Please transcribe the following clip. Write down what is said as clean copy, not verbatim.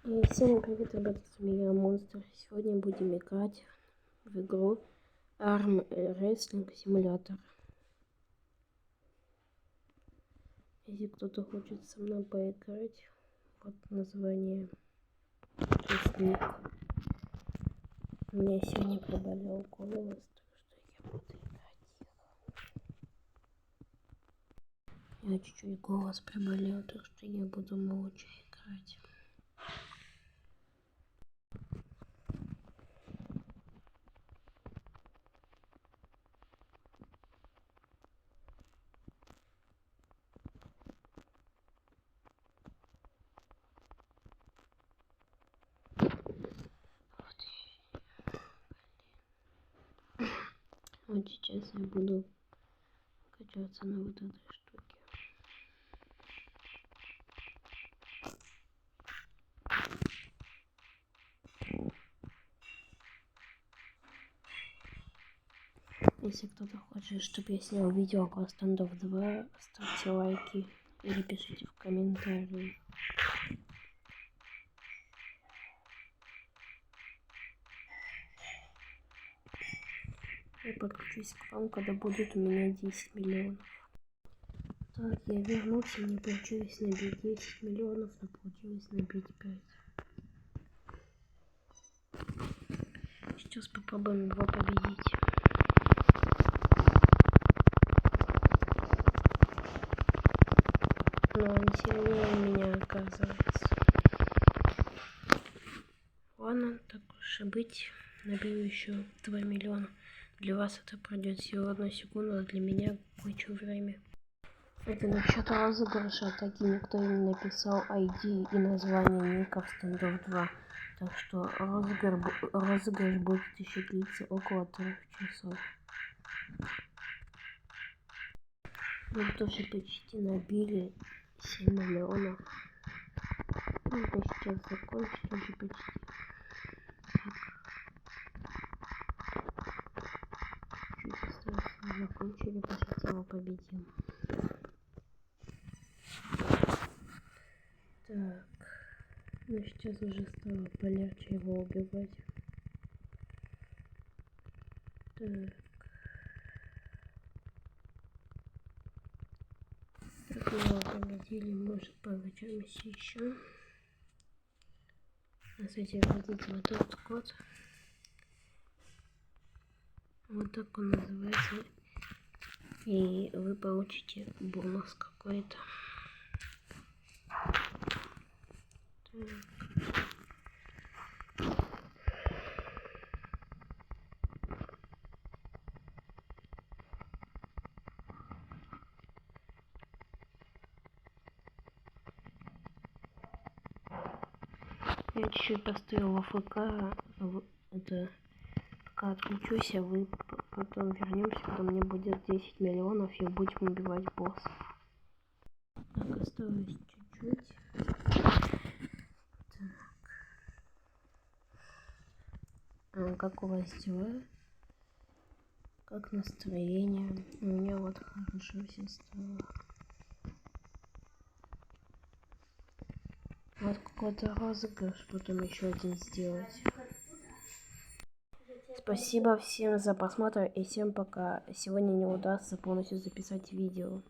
И всем привет, ребята, с вами я, Монстр. Сегодня будем играть в игру Arm Wrestling Simulator. Если кто-то хочет со мной поиграть, вот название ник. У меня сегодня приболел голос, так что я буду играть тихо. Я чуть-чуть голос приболел, так что я буду молча играть. Вот сейчас я буду качаться на вот этой штуке. Если кто-то хочет, чтобы я снял видео про Standoff 2, ставьте лайки или пишите в комментарии. Я подключусь к вам, когда будет у меня 10 миллионов. Так, я вернулся, не получилось набить 10 миллионов, но получилось набить 5. Сейчас попробуем его победить. Но он сильнее меня, оказывается. Ладно, так уж и быть. Набью еще 2 миллиона. Для вас это пройдет всего 1 секунду, а для меня кучу время. Это насчет розыгрыша, так и никто не написал ID и название ника в Standoff 2. Так что розыгрыш будет еще длиться около 3 часов. Мы тоже почти набили 7 миллионов. Это сейчас закончить уже почти. Чуть осталось, закончили, почти его победим. Так, ну сейчас уже стало полегче его убивать. Так. Так, мы его победили, может покачаемся еще. Кстати, вводите вот этот код. Вот так он называется. И вы получите бонус какой-то. Я чуть-чуть поставила АФК, это пока отключусь, а вы потом вернемся, когда мне будет 10 миллионов и будем убивать боссов. Так, осталось чуть-чуть. Так. Как у вас дела? Как настроение? У меня вот хорошо все стало. Вот какой-то розыгрыш, потом еще один сделать. Спасибо всем за просмотр и всем пока. Сегодня не удастся полностью записать видео.